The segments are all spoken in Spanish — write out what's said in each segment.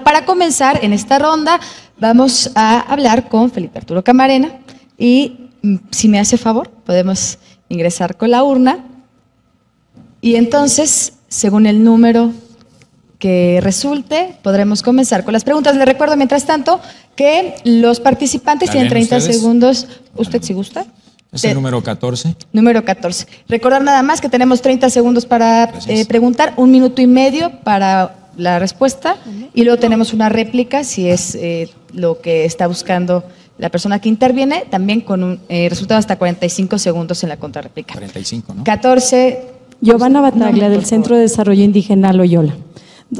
Para comenzar en esta ronda vamos a hablar con Felipe Arturo Camarena y si me hace favor podemos ingresar con la urna y entonces según el número que resulte podremos comenzar con las preguntas. Les recuerdo mientras tanto que los participantes tienen 30 segundos. ¿Usted si gusta? Es el número 14. Número 14. Recordar nada más que tenemos 30 segundos para preguntar, 1 minuto y medio para la respuesta y luego tenemos una réplica si es lo que está buscando la persona que interviene, también con un resultado hasta 45 segundos en la contrarréplica. 45, ¿no? 14. Giovanna Bataglia, del Centro de Desarrollo Indígena Loyola.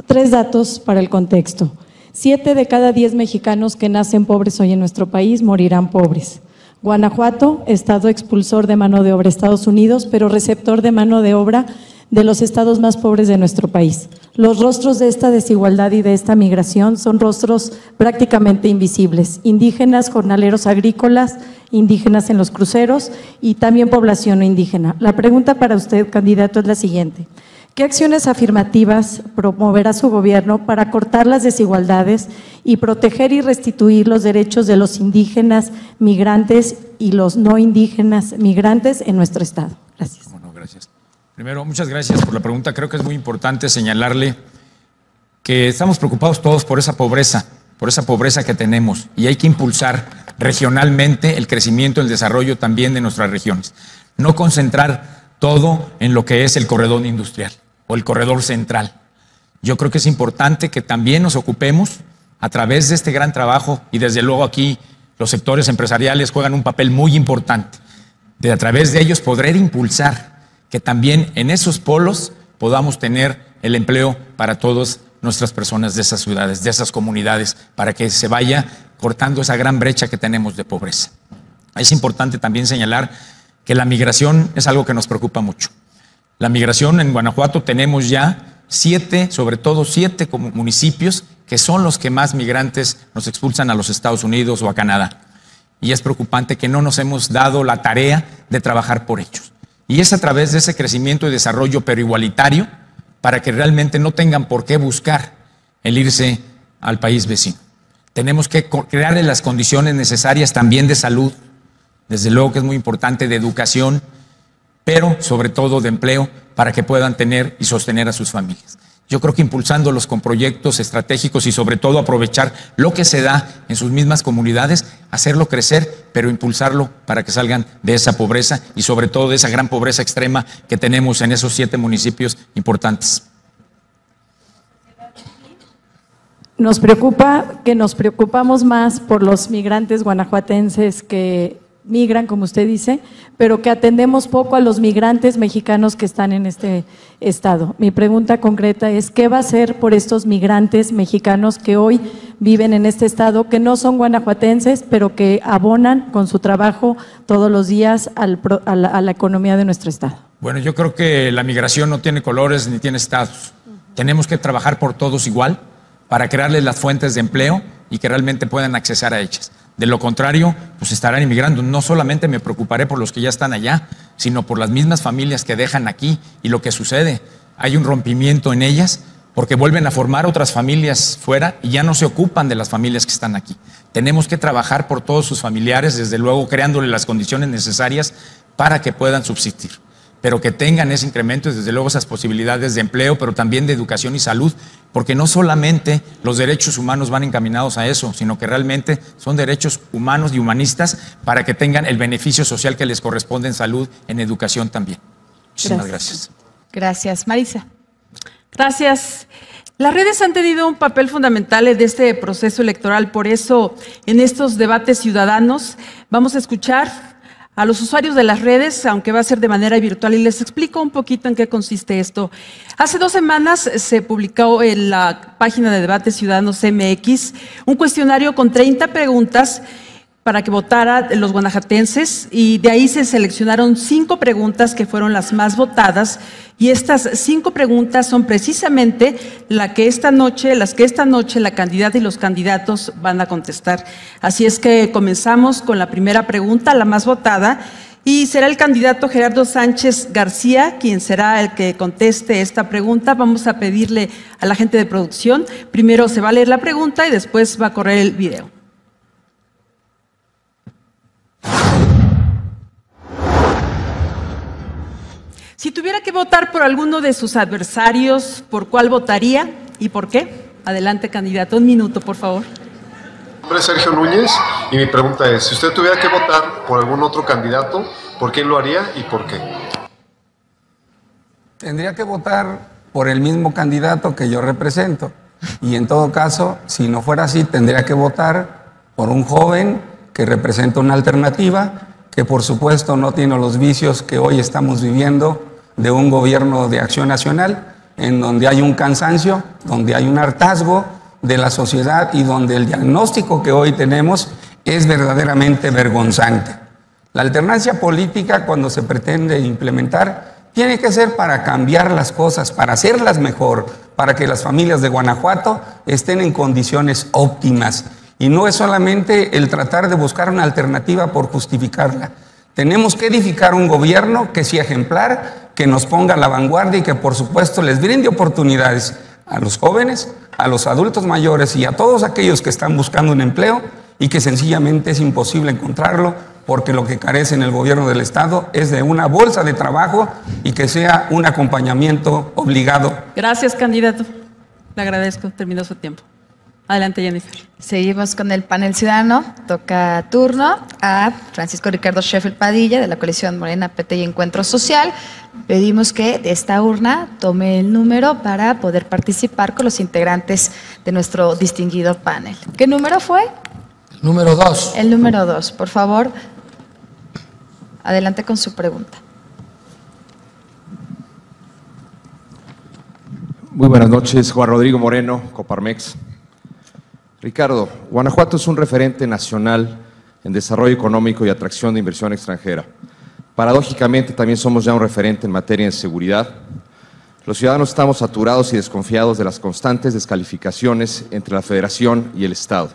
3 datos para el contexto. 7 de cada 10 mexicanos que nacen pobres hoy en nuestro país morirán pobres. Guanajuato, estado expulsor de mano de obra a Estados Unidos, pero receptor de mano de obra de los estados más pobres de nuestro país. Los rostros de esta desigualdad y de esta migración son rostros prácticamente invisibles. Indígenas, jornaleros agrícolas, indígenas en los cruceros y también población no indígena. La pregunta para usted, candidato, es la siguiente. ¿Qué acciones afirmativas promoverá su gobierno para cortar las desigualdades y proteger y restituir los derechos de los indígenas migrantes y los no indígenas migrantes en nuestro estado? Gracias. Bueno, gracias. Primero, muchas gracias por la pregunta. Creo que es muy importante señalarle que estamos preocupados todos por esa pobreza que tenemos y hay que impulsar regionalmente el crecimiento y el desarrollo también de nuestras regiones. No concentrar todo en lo que es el corredor industrial o el corredor central. Yo creo que es importante que también nos ocupemos a través de este gran trabajo y desde luego aquí los sectores empresariales juegan un papel muy importante. De a través de ellos poder impulsar que también en esos polos podamos tener el empleo para todas nuestras personas de esas ciudades, de esas comunidades, para que se vaya cortando esa gran brecha que tenemos de pobreza. Es importante también señalar que la migración es algo que nos preocupa mucho. La migración en Guanajuato tenemos ya 7 municipios que son los que más migrantes nos expulsan a los Estados Unidos o a Canadá. Y es preocupante que no nos hemos dado la tarea de trabajar por ellos. Y es a través de ese crecimiento y desarrollo, pero igualitario, para que realmente no tengan por qué buscar el irse al país vecino. Tenemos que crearles las condiciones necesarias también de salud, desde luego que es muy importante, de educación, pero sobre todo de empleo, para que puedan tener y sostener a sus familias. Yo creo que impulsándolos con proyectos estratégicos y sobre todo aprovechar lo que se da en sus mismas comunidades, hacerlo crecer, pero impulsarlo para que salgan de esa pobreza y sobre todo de esa gran pobreza extrema que tenemos en esos 7 municipios importantes. Nos preocupa que nos preocupamos más por los migrantes guanajuatenses que migran, como usted dice, pero que atendemos poco a los migrantes mexicanos que están en este estado. Mi pregunta concreta es, ¿qué va a hacer por estos migrantes mexicanos que hoy viven en este estado, que no son guanajuatenses, pero que abonan con su trabajo todos los días a la economía de nuestro estado? Bueno, yo creo que la migración no tiene colores ni tiene estatus. Tenemos que trabajar por todos igual para crearles las fuentes de empleo y que realmente puedan accesar a ellas. De lo contrario, pues estarán inmigrando. No solamente me preocuparé por los que ya están allá, sino por las mismas familias que dejan aquí y lo que sucede. Hay un rompimiento en ellas porque vuelven a formar otras familias fuera y ya no se ocupan de las familias que están aquí. Tenemos que trabajar por todos sus familiares, desde luego creándole las condiciones necesarias para que puedan subsistir, pero que tengan ese incremento y desde luego esas posibilidades de empleo, pero también de educación y salud, porque no solamente los derechos humanos van encaminados a eso, sino que realmente son derechos humanos y humanistas para que tengan el beneficio social que les corresponde en salud, en educación también. Muchísimas gracias. Gracias. Marisa. Gracias. Las redes han tenido un papel fundamental en este proceso electoral, por eso en estos debates ciudadanos vamos a escuchar a los usuarios de las redes, aunque va a ser de manera virtual, y les explico un poquito en qué consiste esto. Hace 2 semanas se publicó en la página de Debates Ciudadanos MX un cuestionario con 30 preguntas para que votaran los guanajuatenses, y de ahí se seleccionaron 5 preguntas que fueron las más votadas, y estas 5 preguntas son precisamente las que esta noche la candidata y los candidatos van a contestar. Así es que comenzamos con la primera pregunta, la más votada, Y será el candidato Gerardo Sánchez García quien será el que conteste esta pregunta. Vamos a pedirle a la gente de producción, primero se va a leer la pregunta y después va a correr el video. Si tuviera que votar por alguno de sus adversarios, ¿por cuál votaría y por qué? Adelante, candidato. 1 minuto, por favor. Mi nombre es Sergio Núñez y mi pregunta es, si usted tuviera que votar por algún otro candidato, ¿por quién lo haría y por qué? Tendría que votar por el mismo candidato que yo represento. Y en todo caso, si no fuera así, tendría que votar por un joven que representa una alternativa, que por supuesto no tiene los vicios que hoy estamos viviendo de un gobierno de acción nacional, en donde hay un cansancio, donde hay un hartazgo de la sociedad y donde el diagnóstico que hoy tenemos es verdaderamente vergonzante. La alternancia política, cuando se pretende implementar, tiene que ser para cambiar las cosas, para hacerlas mejor, para que las familias de Guanajuato estén en condiciones óptimas. Y no es solamente el tratar de buscar una alternativa por justificarla. Tenemos que edificar un gobierno que sea ejemplar, que nos ponga a la vanguardia y que por supuesto les brinde oportunidades a los jóvenes, a los adultos mayores y a todos aquellos que están buscando un empleo y que sencillamente es imposible encontrarlo porque lo que carece en el gobierno del Estado es de una bolsa de trabajo y que sea un acompañamiento obligado. Gracias, candidato. Le agradezco. Terminó su tiempo. Adelante, Jennifer. Seguimos con el panel ciudadano. Toca turno a Francisco Ricardo Sheffield Padilla, de la coalición Morena, PT y Encuentro Social. Pedimos que de esta urna tome el número para poder participar con los integrantes de nuestro distinguido panel. ¿Qué número fue? El número 2. El número 2, por favor. Adelante con su pregunta. Muy buenas noches, Juan Rodrigo Moreno, Coparmex. Ricardo, Guanajuato es un referente nacional en desarrollo económico y atracción de inversión extranjera. Paradójicamente, también somos ya un referente en materia de seguridad. Los ciudadanos estamos saturados y desconfiados de las constantes descalificaciones entre la Federación y el Estado.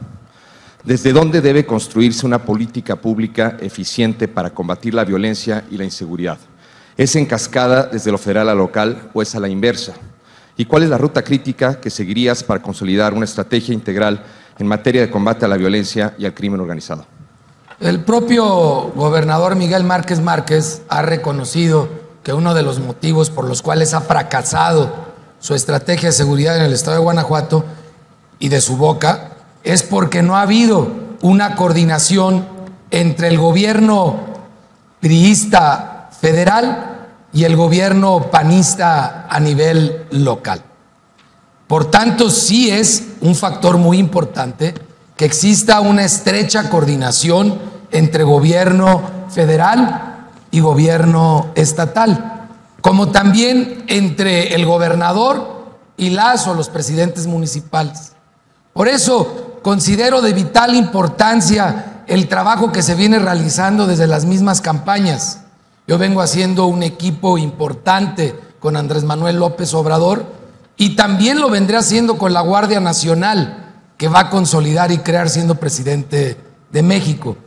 ¿Desde dónde debe construirse una política pública eficiente para combatir la violencia y la inseguridad? ¿Es en cascada desde lo federal a lo local o es a la inversa? ¿Y cuál es la ruta crítica que seguirías para consolidar una estrategia integral en materia de combate a la violencia y al crimen organizado? El propio gobernador Miguel Márquez Márquez ha reconocido que uno de los motivos por los cuales ha fracasado su estrategia de seguridad en el estado de Guanajuato y de su boca es porque no ha habido una coordinación entre el gobierno priista federal y el gobierno panista a nivel local. Por tanto, sí es un factor muy importante que exista una estrecha coordinación entre gobierno federal y gobierno estatal, como también entre el gobernador y las o los presidentes municipales. Por eso considero de vital importancia el trabajo que se viene realizando desde las mismas campañas. Yo vengo haciendo un equipo importante con Andrés Manuel López Obrador y también lo vendré haciendo con la Guardia Nacional, que va a consolidar y crear siendo presidente de México.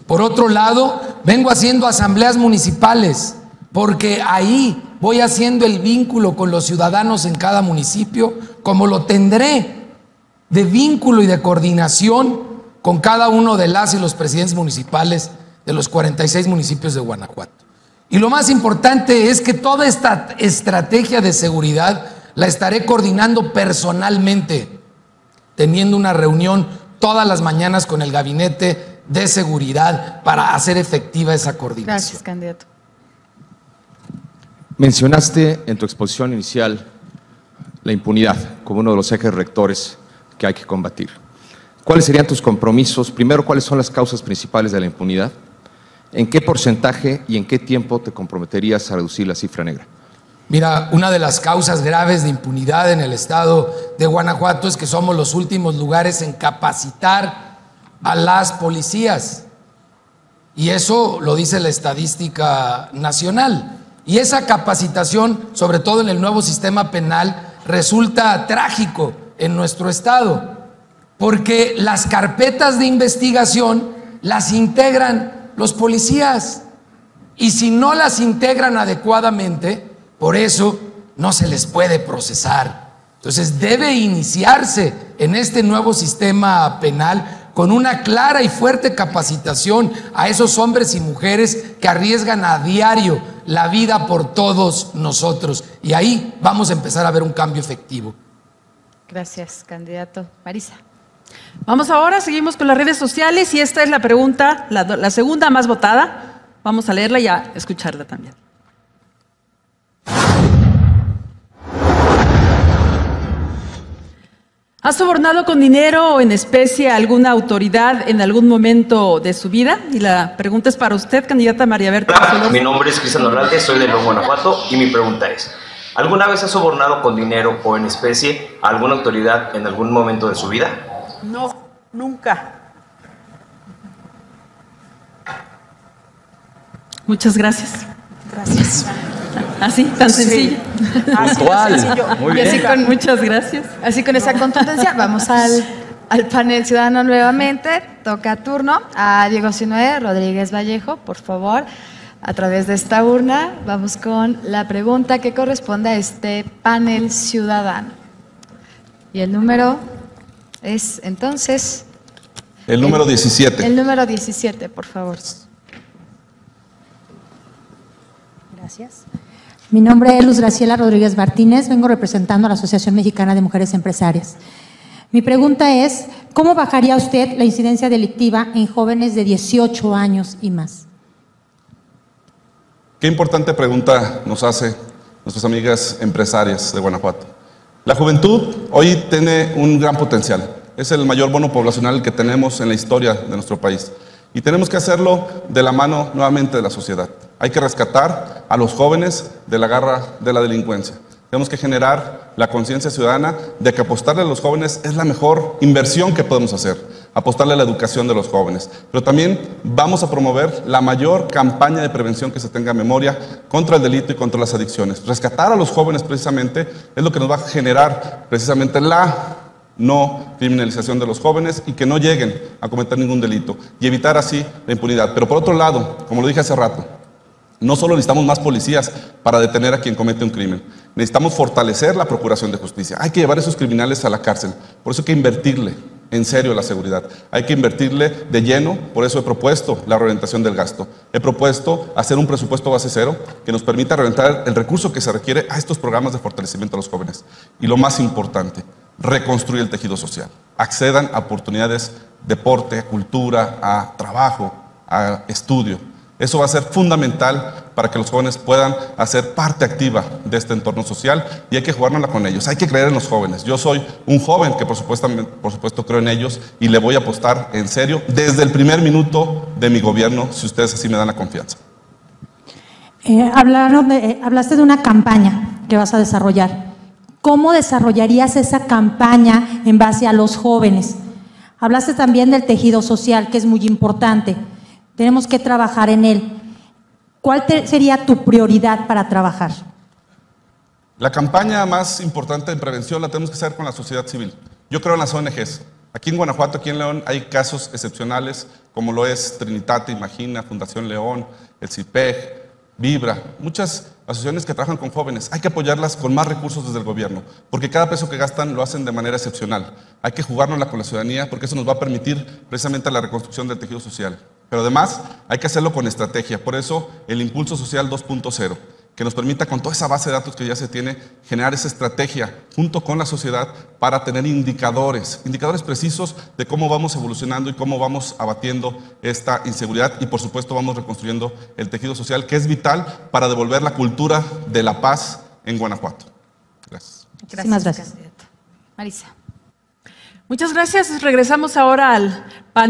Por otro lado, vengo haciendo asambleas municipales, porque ahí voy haciendo el vínculo con los ciudadanos en cada municipio, como lo tendré de vínculo y de coordinación con cada uno de las y los presidentes municipales de los 46 municipios de Guanajuato. Y lo más importante es que toda esta estrategia de seguridad la estaré coordinando personalmente, teniendo una reunión todas las mañanas con el gabinete de seguridad para hacer efectiva esa coordinación. Gracias, candidato. Mencionaste en tu exposición inicial la impunidad como uno de los ejes rectores que hay que combatir. ¿Cuáles serían tus compromisos? Primero, ¿cuáles son las causas principales de la impunidad? ¿En qué porcentaje y en qué tiempo te comprometerías a reducir la cifra negra? Mira, una de las causas graves de impunidad en el estado de Guanajuato es que somos los últimos lugares en capacitar a las policías. Y eso lo dice la estadística nacional. Y esa capacitación, sobre todo en el nuevo sistema penal, resulta trágico en nuestro estado, porque las carpetas de investigación las integran los policías. Y si no las integran adecuadamente, por eso no se les puede procesar. Entonces debe iniciarse en este nuevo sistema penal con una clara y fuerte capacitación a esos hombres y mujeres que arriesgan a diario la vida por todos nosotros. Y ahí vamos a empezar a ver un cambio efectivo. Gracias, candidato. Marisa. Vamos ahora, seguimos con las redes sociales y esta es la pregunta, la segunda más votada. Vamos a leerla y a escucharla también. ¿Ha sobornado con dinero o en especie a alguna autoridad en algún momento de su vida? Y la pregunta es para usted, candidata María Berta. Hola, mi nombre es Cristian Orralde, soy de León, Guanajuato, y mi pregunta es: ¿alguna vez ha sobornado con dinero o en especie a alguna autoridad en algún momento de su vida? No, nunca. Muchas gracias. Gracias. Así, tan sencillo. Puntual. Muy bien. Y así con, Muchas gracias. así con esa contundencia, vamos al panel ciudadano nuevamente. Toca turno a Diego Sinoé Rodríguez Vallejo, por favor. A través de esta urna vamos con la pregunta que corresponde a este panel ciudadano. Y el número es entonces... El número 17. El número 17, por favor. Gracias. Mi nombre es Luz Graciela Rodríguez Martínez, vengo representando a la Asociación Mexicana de Mujeres Empresarias. Mi pregunta es, ¿cómo bajaría usted la incidencia delictiva en jóvenes de 18 años y más? Qué importante pregunta nos hace nuestras amigas empresarias de Guanajuato. La juventud hoy tiene un gran potencial. Es el mayor bono poblacional que tenemos en la historia de nuestro país. Y tenemos que hacerlo de la mano nuevamente de la sociedad. Hay que rescatar a los jóvenes de la garra de la delincuencia. Tenemos que generar la conciencia ciudadana de que apostarle a los jóvenes es la mejor inversión que podemos hacer. Apostarle a la educación de los jóvenes. Pero también vamos a promover la mayor campaña de prevención que se tenga en memoria contra el delito y contra las adicciones. Rescatar a los jóvenes precisamente es lo que nos va a generar precisamente la no criminalización de los jóvenes y que no lleguen a cometer ningún delito y evitar así la impunidad. Pero por otro lado, como lo dije hace rato, no solo necesitamos más policías para detener a quien comete un crimen, necesitamos fortalecer la procuración de justicia. Hay que llevar a esos criminales a la cárcel, por eso hay que invertirle en serio a la seguridad, hay que invertirle de lleno, por eso he propuesto la reorientación del gasto, he propuesto hacer un presupuesto base cero que nos permita reorientar el recurso que se requiere a estos programas de fortalecimiento a los jóvenes. Y lo más importante, reconstruir el tejido social, accedan a oportunidades de deporte, a cultura, a trabajo, a estudio. Eso va a ser fundamental para que los jóvenes puedan hacer parte activa de este entorno social y hay que jugárnosla con ellos, hay que creer en los jóvenes. Yo soy un joven que por supuesto creo en ellos y le voy a apostar en serio desde el primer minuto de mi gobierno, si ustedes así me dan la confianza. Hablaste de una campaña que vas a desarrollar. ¿Cómo desarrollarías esa campaña en base a los jóvenes? Hablaste también del tejido social, que es muy importante. Tenemos que trabajar en él. ¿Cuál sería tu prioridad para trabajar? La campaña más importante de prevención la tenemos que hacer con la sociedad civil. Yo creo en las ONGs. Aquí en Guanajuato, aquí en León, hay casos excepcionales, como lo es Trinitate, Imagina, Fundación León, el CIPEG, Vibra, muchas asociaciones que trabajan con jóvenes. Hay que apoyarlas con más recursos desde el gobierno, porque cada peso que gastan lo hacen de manera excepcional. Hay que jugárnosla con la ciudadanía, porque eso nos va a permitir precisamente la reconstrucción del tejido social. Pero además hay que hacerlo con estrategia, por eso el Impulso Social 2.0, que nos permita con toda esa base de datos que ya se tiene, generar esa estrategia junto con la sociedad para tener indicadores precisos de cómo vamos evolucionando y cómo vamos abatiendo esta inseguridad y por supuesto vamos reconstruyendo el tejido social, que es vital para devolver la cultura de la paz en Guanajuato. Gracias. Muchísimas gracias. Marisa. Muchas gracias. Regresamos ahora al panel.